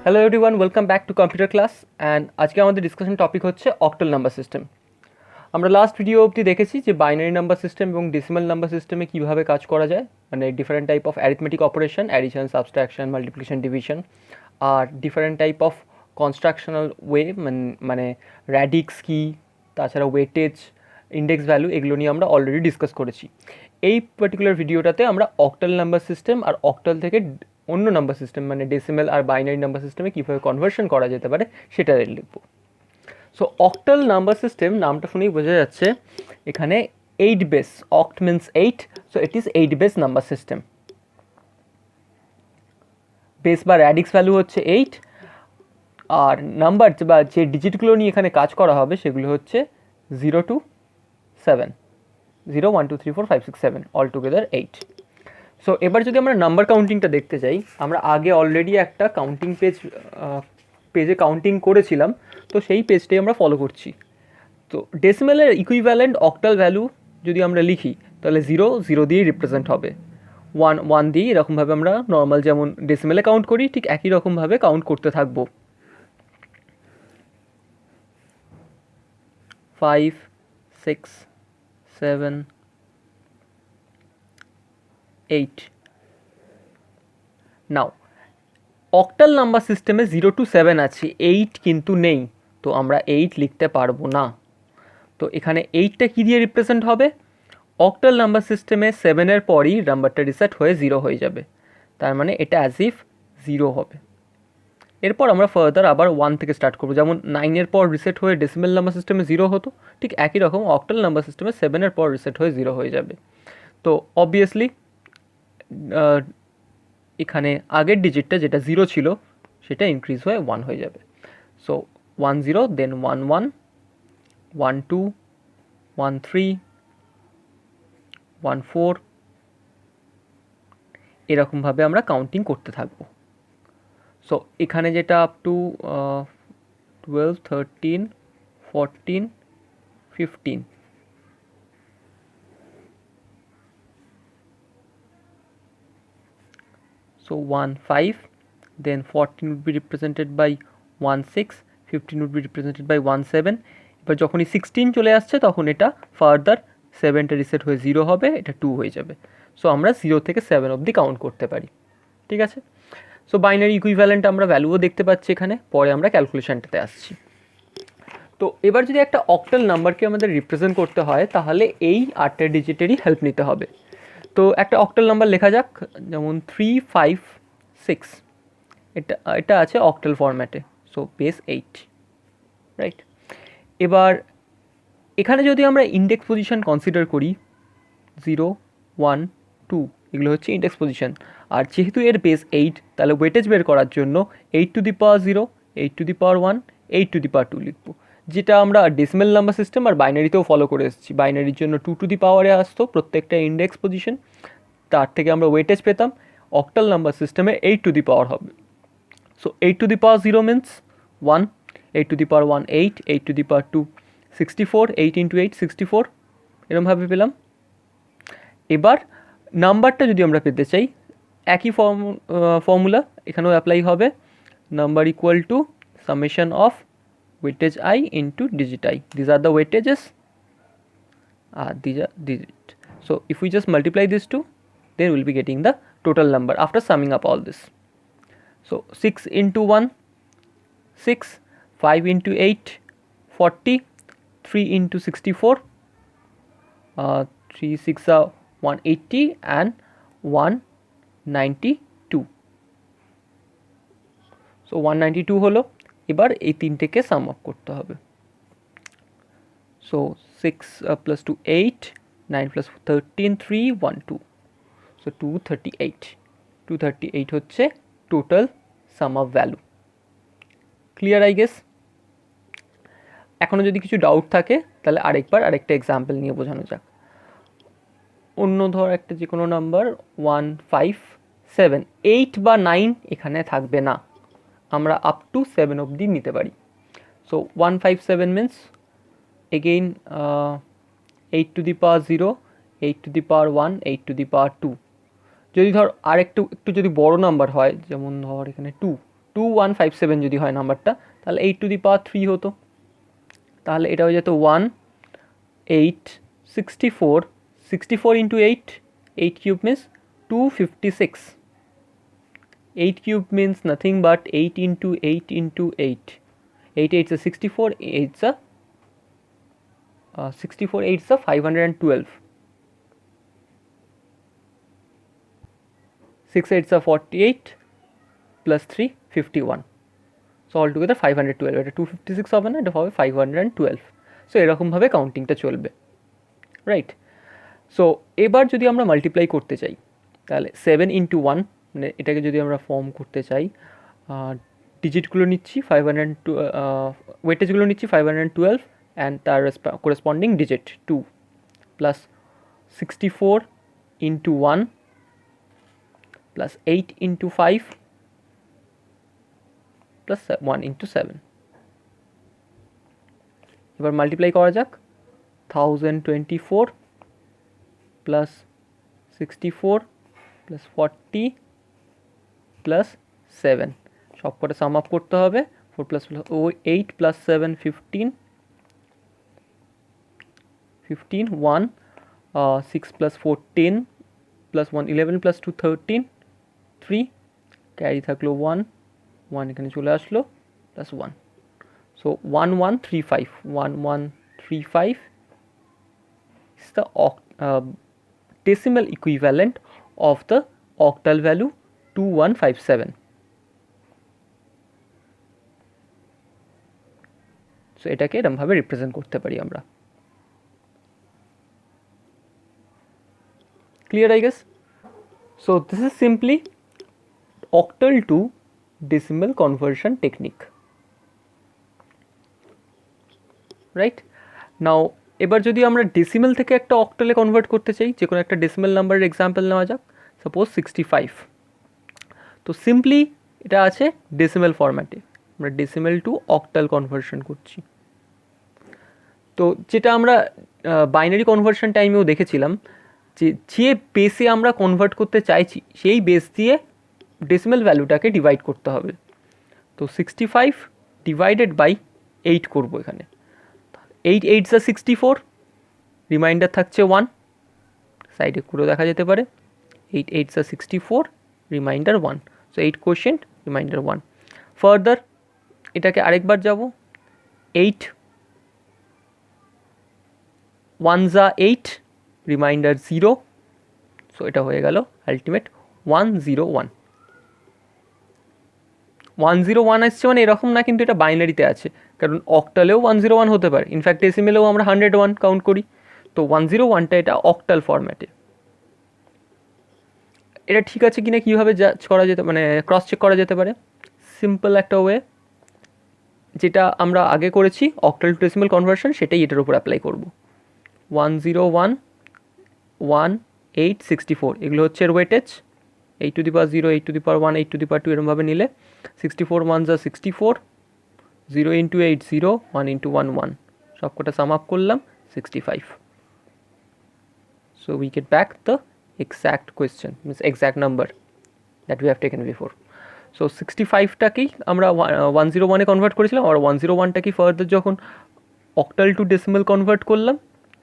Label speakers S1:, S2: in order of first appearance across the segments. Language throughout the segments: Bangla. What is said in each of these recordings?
S1: Hello everyone, welcome back to computer class. And আজকে আমাদের ডিসকাশন টপিক হচ্ছে অক্টাল নাম্বার সিস্টেম। আমরা লাস্ট ভিডিও অবধি দেখেছি যে বাইনারি নাম্বার সিস্টেম এবং ডেসিমাল নাম্বার সিস্টেমে কীভাবে কাজ করা যায়, মানে different type of arithmetic operation, addition, subtraction, multiplication, division, আর different type of constructional way, মানে র্যাডিক্স কী, তাছাড়া ওয়েটেজ, ইন্ডেক্স ভ্যালু, এগুলো নিয়ে আমরা অলরেডি ডিসকাস করেছি। এই পার্টিকুলার ভিডিওটাতে আমরা অক্টাল নাম্বার সিস্টেম আর অক্টাল থেকে অন্য নাম্বার সিস্টেম মানে ডেসিমাল আর বাইনারি নাম্বার সিস্টেমে কীভাবে কনভার্সন করা যেতে পারে সেটা লিখব। সো অক্টাল নাম্বার সিস্টেম নামটা শুনেই বোঝা যাচ্ছে এখানে 8 base, oct means 8, so it is 8 base number system. Base বা র্যাডিক্স ভ্যালু হচ্ছে 8, আর নাম্বার বা যে ডিজিটগুলো নিয়ে এখানে কাজ করা হবে সেগুলো হচ্ছে 0 to 7, 0 1 2 3 4 5 6 7, অল টুগেদার 8। সো এবার যদি আমরা নাম্বার কাউন্টিংটা দেখতে চাই, আমরা আগে অলরেডি একটা কাউন্টিং পেজে কাউন্টিং করেছিলাম, তো সেই পেজটাই আমরা ফলো করছি। তো ডেসিমেলের ইকুইভ্যালেন্ট অক্টাল ভ্যালু যদি আমরা লিখি তাহলে 0 0 দিয়েই রিপ্রেজেন্ট হবে, 1 1 দিয়ে, এরকমভাবে আমরা নর্মাল যেমন ডেসিমেলে কাউন্ট করি ঠিক একই রকমভাবে কাউন্ট করতে থাকবো। 5 6 7 8। নাও অক্টাল নাম্বার সিস্টেমে 0 to 7 আছে, 8 কিন্তু নেই, তো আমরা 8 লিখতে পারবো না। তো এখানে 8টা কী দিয়ে রিপ্রেজেন্ট হবে? অক্টাল নাম্বার সিস্টেমে 7-এর পরই নাম্বারটা রিসেট হয়ে 0 হয়ে যাবে, তার মানে এটা অ্যাজ ইফ 0 হবে। এরপর আমরা ফার্দার আবার 1 থেকে স্টার্ট করবো, যেমন 9-এর পর রিসেট হয়ে ডেসিমেল নাম্বার সিস্টেমে 0 হতো, ঠিক একই রকম অক্টাল নাম্বার সিস্টেমে 7-এর পর রিসেট হয়ে 0 হয়ে যাবে। তো অবভিয়াসলি এখানে আগের ডিজিটটা যেটা 0 ছিল সেটা ইনক্রিজ হয়ে 1 হয়ে যাবে। সো 1 0, দেন 1 1, 1 2, 1 3, 1 4, এরকমভাবে আমরা কাউন্টিং করতে থাকব। সো এখানে যেটা up to 12 13 14 15, so 1 5, then 14 would be represented by 1 6, 15 would be represented by 1 7। এবার যখনই 16 চলে আসছে তখন এটা ফার্দার 7টা রিসেট হয়ে 0 হবে, এটা 2 হয়ে যাবে। সো আমরা 0 থেকে 7 অবধি কাউন্ট করতে পারি, ঠিক আছে। সো বাইনারি ইকুইভ্যালেন্ট আমরা ভ্যালুও দেখতে পাচ্ছি এখানে, পরে আমরা ক্যালকুলেশনটাতে আসছি। তো এবার যদি একটা অক্টাল নাম্বারকে আমাদের রিপ্রেজেন্ট করতে হয় তাহলে এই 8টা ডিজিটেরই হেল্প নিতে হবে। তো একটা অক্টাল নাম্বার লেখা যাক, যেমন 3 5 6, এটা আছে অক্টাল ফরম্যাটে, সো বেস 8, রাইট। এবার এখানে যদি আমরা ইন্ডেক্স পজিশন কনসিডার করি, 0 1 2, এগুলো হচ্ছে ইন্ডেক্স পজিশন। আর যেহেতু এর বেস 8, তাহলে ওয়েটেজ বের করার জন্য 8 to the power 0, 8 to the power 1, 8 to the power 2 লিখবো, যেটা আমরা ডেসিমেল নাম্বার সিস্টেম আর বাইনারিতেও ফলো করে এসেছি। বাইনারির জন্য 2 টু দি পাওয়ারে আসতো প্রত্যেকটা ইন্ডেক্স পজিশন, তার থেকে আমরা ওয়েটেজ পেতাম। অক্টাল নাম্বার সিস্টেমে 8 টু দি পাওয়ার হবে, so 8 to the power 0 means 1, 8 to the power 1 8, 8 to the power 2 64, 8 into 8 64, এরকমভাবে পেলাম। এবার নাম্বারটা যদি আমরা পেতে চাই, একই ফর্মুলা এখানেও অ্যাপ্লাই হবে, number equal to summation of weightage I into digit I. These are the weightages, these are digit. So if we just multiply these two, then we'll be getting the total number after summing up all this. So 6 into 1 6, 5 into 8 40, 3 into 64, 3 6 are 180 and 192, so 192 হলো। এবার এই তিনটেকে সাম আপ করতে হবে, সো 6 প্লাস 2 8, 9 প্লাস 13 3 1 2, সো 238, 238 হচ্ছে total sum up value. Clear I guess? এখনও যদি কিছু ডাউট থাকে তাহলে আরেকটা এক্সাম্পল নিয়ে বোঝানো যাক। অন্য ধর একটা যে কোনো নাম্বার 1 5 7, 8 বা 9 এখানে থাকবে না, আমরা আপ টু 7 অবধি নিতে পারি। So 157 means again 8 to the power 0, 8 to the power 1, 8 to the power 2। যদি ধর একটু যদি বড় নাম্বার হয়, যেমন ধর এখানে 2, 2157 যদি হয় নাম্বারটা, তাহলে 8^3 হতো। তাহলে এটা হয়ে যেত 1 8 64 64 into 8, 8 cube means 256. 8 cube means nothing but 8 into 8 into 8. 8 8 is 64, 8 is 64, 8 is 512. 6 8 is 48 plus 3 51. So altogether 512. এটা 256 হবে না, এটা হবে 512. সো এরকমভাবে কাউন্টিংটা চলবে, রাইট? সো এবার যদি আমরা মাল্টিপ্লাই করতে চাই তাহলে 7 into 1, মানে এটাকে যদি আমরা ফর্ম করতে চাই, ডিজিটগুলো নিচ্ছি 502, ওয়েটেজগুলো নিচ্ছি 512 অ্যান্ড তার corresponding digit 2 plus 64 into 1 plus 8 into 5 plus 1 into 7. এবার মাল্টিপ্লাই করা যাক। 1024 প্লাস 64 প্লাস 40 প্লাস 7, সব কটা সাম আপ করতে হবে। 4 plus 8 plus 7 15, 1 6 plus 4 10 plus 1 11 plus 2 13, 3 carry থাকলো 1 এখানে চলে আসলো plus 1। So 1135 1135 is the decimal equivalent of the octal value 2157. So এটাকে এরকমভাবে রিপ্রেজেন্ট করতে পারি আমরা। Clear, I guess? So this is simply octal to decimal conversion technique, right? Now এবার যদি আমরা ডেসিমেল থেকে একটা অক্টালে কনভার্ট করতে চাই, যে কোনো একটা ডেসিমেল নাম্বারের এক্সাম্পল নেওয়া যাক, সাপোজ 65। তো সিম্পলি এটা আছে ডেসিমেল ফরম্যাটে, আমরা ডেসিমেল টু অক্টাল কনভার্সন করছি। তো যেটা আমরা বাইনারি কনভার্সন টাইমেও দেখেছিলাম, যে বেসে আমরা কনভার্ট করতে চাইছি সেই বেস দিয়ে ডেসিমেল ভ্যালুটাকে ডিভাইড করতে হবে। তো 65 ডিভাইডেড বাই 8 করবো এখানে। 8 8 is 64, রিমাইন্ডার থাকছে 1, সাইডে করেও দেখা যেতে পারে। 8 8 is 64, reminder 1, so 8 quotient, reminder 1। Further এটাকে আরেকবার যাব, 8 1 is 8, রিমাইন্ডার 0, সো এটা হয়ে গেল আলটিমেট 101। 101 আসছে মানে এরকম না, কিন্তু এটা বাইনারিতে আছে, কারণ অক্টালেও 101 হতে পারে, ইনফ্যাক্ট ডেসিমেলেও আমরা 101 কাউন্ট করি। তো 101টা এটা অক্টাল ফরম্যাটে। এটা ঠিক আছে কিনা কীভাবে জাজ করা যেতে, মানে ক্রস চেক করা যেতে পারে? সিম্পল একটা ওয়ে, যেটা আমরা আগে করেছি অক্টাল টু ডেসিমেল কনভার্সন, সেটাই এটার উপর অ্যাপ্লাই করব। 101 1 8 64, এগুলো হচ্ছে এর weightage. 8 to the power 0, 8 to the power 1, 8 to the power 2 এরমভাবে নিলে 64 1 যা 64, 0 into 8 0, 1 into 1 1, সব কটা সাম আপ করলাম 65. So we get back the exact question, means exact number that we have taken before. So 65টাকেই আমরা 101-এ কনভার্ট করেছিলাম, আর 101টাকে ফার্দার যখন অক্টাল টু ডেসিমেল কনভার্ট করলাম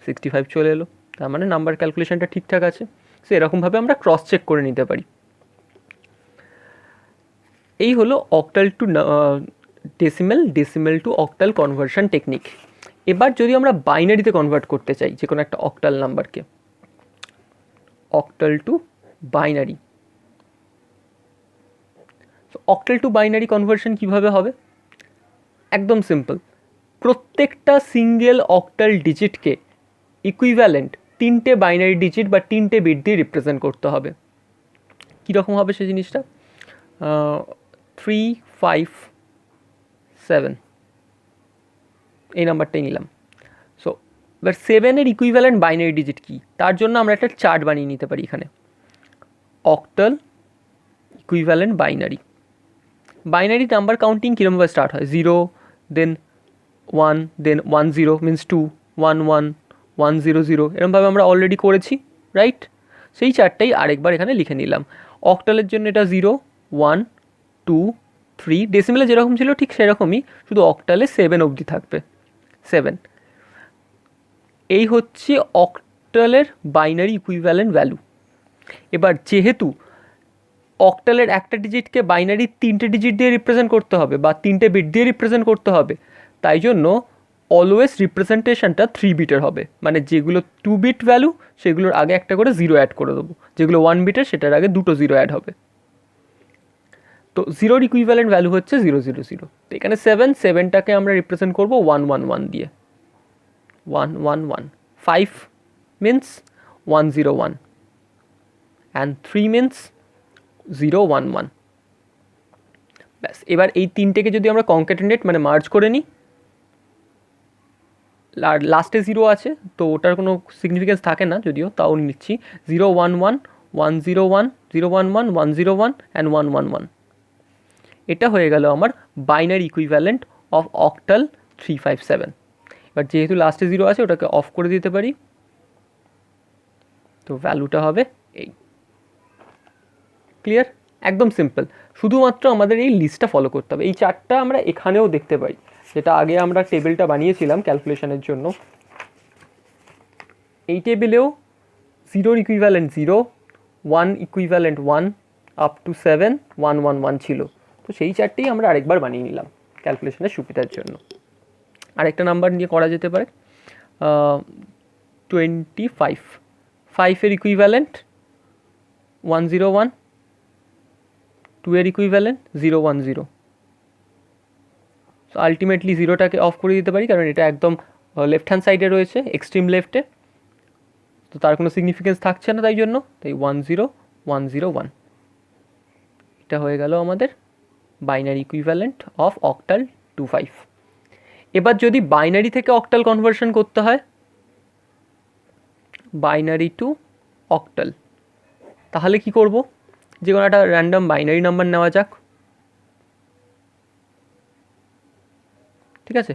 S1: 65 চলে এলো, তার মানে নাম্বার ক্যালকুলেশনটা ঠিকঠাক আছে। সো এরকমভাবে আমরা ক্রস চেক করে নিতে পারি। এই হলো octal two decimal two octal conversion technique. এবার যদি আমরা বাইনারিতে কনভার্ট করতে চাই যে কোনো একটা অক্টাল নাম্বারকে, octal to binary, octal to binary conversion কীভাবে হবে? একদম সিম্পল, প্রত্যেকটা সিঙ্গেল অক্টাল ডিজিটকে ইকুইভ্যালেন্ট 3টে বাইনারি ডিজিট বা 3টে বিট দিয়ে রিপ্রেজেন্ট করতে হবে। কীরকম হবে সেই জিনিসটা? 3 5 7 এই নাম্বারটাই নিলাম। সো এবার 7-এর ইকুইভ্যালেন্ট বাইনারি ডিজিট কী, তার জন্য আমরা একটা চার্ট বানিয়ে নিতে পারি এখানে। Octal equivalent binary number counting কীরকমভাবে স্টার্ট হয়? 0 দেন 1 দেন 1 0 মিনস 2 1 1 1 0 0, এরকমভাবে আমরা অলরেডি করেছি, রাইট? সেই চারটাই আরেকবার এখানে লিখে নিলাম। অক্টালের জন্য এটা 0 1 2 3, ডেসিমেলে যেরকম ছিল ঠিক সেরকমই, শুধু অক্টালে 7 অবধি থাকবে, 7। এই হচ্ছে অক্টালের বাইনারি ইকুইভ্যালেন্ট ভ্যালু। এবার যেহেতু অক্টালের একটা ডিজিটকে বাইনারি 3টে ডিজিট দিয়ে রিপ্রেজেন্ট করতে হবে বা 3টে বিট দিয়ে রিপ্রেজেন্ট করতে হবে, তাই জন্য অলওয়েজ রিপ্রেজেন্টেশনটা 3 বিটের হবে, মানে যেগুলো 2 বিট ভ্যালু সেগুলোর আগে একটা করে 0 অ্যাড করে দেবো, যেগুলো 1 বিটের সেটার আগে 2টো 0 অ্যাড হবে। তো 0-র ইকুইভ্যালেন্ট ভ্যালু হচ্ছে 0 0 0। তো এখানে 7টাকে আমরা রিপ্রেজেন্ট করবো 1 1 1 দিয়ে, 1 1 1। 5 means 1 0 1 and 3 means 0 1 1। ব্যাস, এবার এই তিনটেকে যদি আমরা কনক্যাটেনেট মানে মার্জ করে নিই, আর লাস্টে 0 আছে তো ওটার কোনো সিগনিফিকেন্স থাকে না, যদিও তাও নিচ্ছি। 0 1 1 1 0 1 0 1 1 1 0 1 অ্যান্ড 1 1 1। এটা হয়ে গেল আমার বাইনারি ইকুইভ্যালেন্ট অফ অক্টাল 357। এবার যেহেতু লাস্টে 0 আছে ওটাকে অফ করে দিতে পারি, তো ভ্যালুটা হবে এই। ক্লিয়ার? একদম সিম্পল, শুধুমাত্র আমাদের এই লিস্টটা ফলো করতে হবে। এই চার্টটা আমরা এখানেও দেখতে পাই, যেটা আগে আমরা টেবিলটা বানিয়েছিলাম ক্যালকুলেশনের জন্য। এই টেবিলেও 0-র ইকুইভ্যালেন্ট 0, 1 ইকুইভ্যালেন্ট 1, আপ টু 7 1 1 1 ছিল। তো সেই চার্টটাই আমরা আরেকবার বানিয়ে নিলাম ক্যালকুলেশনের সুবিধার জন্য। আরেকটা নাম্বার নিয়ে করা যেতে পারে, 25। 5-এর ইকুইভ্যালেন্ট 1 0 1, 2-এর ইকুইভ্যালেন্ট 0 1 0। সো আলটিমেটলি 0টাকে অফ করে দিতে পারি, কারণ এটা একদম লেফট হ্যান্ড সাইডে রয়েছে, এক্সট্রিম লেফটে, তো তার কোনো সিগনিফিকেন্স থাকছে না, তাই জন্য তাই 1 0 1 0 1। এটা হয়ে গেল আমাদের বাইনারি ইকুইভ্যালেন্ট অফ অক্টাল 25। এবার যদি বাইনারি থেকে অক্টাল কনভার্সন করতে হয়, বাইনারি টু অক্টাল, তাহলে কি করব? যে কোনো একটা র্যান্ডম বাইনারি নাম্বার নেওয়া যাক, ঠিক আছে?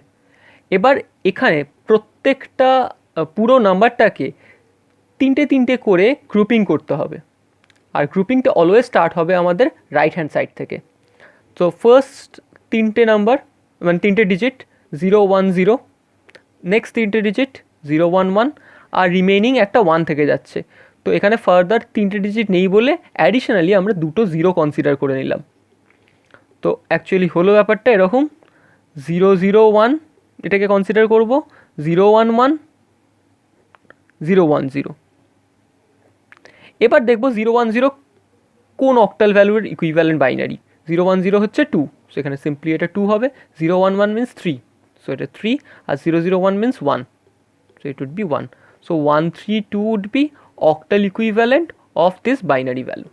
S1: এবার এখানে প্রত্যেকটা পুরো নাম্বারটাকে 3টে করে গ্রুপিং করতে হবে, আর গ্রুপিংটা অলওয়েজ স্টার্ট হবে আমাদের রাইট হ্যান্ড সাইড থেকে। তো ফার্স্ট 3টে নাম্বার মানে 3টে ডিজিট 0 1 0, নেক্সট 3টে ডিজিট 0 1 1, আর রিমেনিং একটা 1 থেকে যাচ্ছে। তো এখানে ফার্দার 3টে ডিজিট নেই বলে অ্যাডিশনালি আমরা 2টো 0 কনসিডার করে নিলাম। তো অ্যাকচুয়ালি হলো ব্যাপারটা এরকম, 0 0 1 এটাকে কনসিডার করব, 0 1 1 0 1 0। এবার দেখব 0 1 0 কোন অক্টাল ভ্যালুর ইকুইভ্যালেন্ট বাইনারি। 0 1 0 হচ্ছে 2, সেখানে সিম্পলি এটা 2 হবে। 0 1 1 মিন্স 3, সো এটা 3, আর 0 0 1 means 1, so it would be 1. So 1 3 2 would be octal equivalent of this binary value.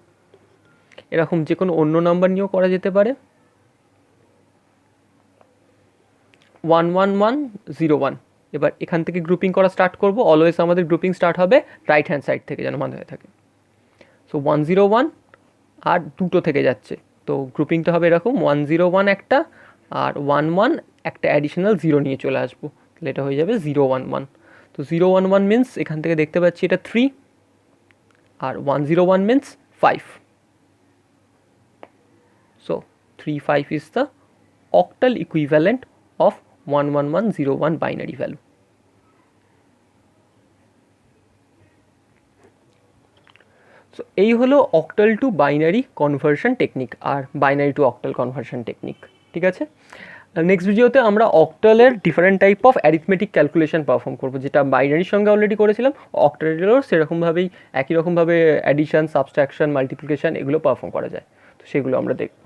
S1: এরকম যে কোনো অন্য নাম্বার নিয়েও করা যেতে পারে। 1 1 1 0 1। এবার এখান থেকে গ্রুপিং করা স্টার্ট করব, অলওয়েজ আমাদের গ্রুপিং স্টার্ট হবে রাইট হ্যান্ড সাইড থেকে, যেন মনে হয়ে থাকে। সো 1 0 1 আর 2টো থেকে যাচ্ছে, তো গ্রুপিংটা হবে এরকম, 1 0 1 একটা, আর 1 1 একটা অ্যাডিশনাল 0 নিয়ে চলে আসবো, তাহলে এটা হয়ে যাবে 0 1 1। তো 0 1 1 মিন্স এখান থেকে দেখতে পাচ্ছি এটা 3, আর 1 0 1 means 5। So 3 5 is the octal equivalent of 1 1 1 0 1 binary value. So এই হলো octal to binary conversion technique আর binary to octal conversion technique, ঠিক আছে? নেক্সট ভিডিওতে আমরা অক্টালের different type of arithmetic calculation perform করবো, যেটা বাইনারির সঙ্গে অলরেডি করেছিলাম, অক্টালেরও সেরকমভাবেই একই রকমভাবে অ্যাডিশন, সাবস্ট্রাকশন, মাল্টিপ্লিকেশন এগুলো পারফর্ম করা যায়, তো সেগুলো আমরা দেখব।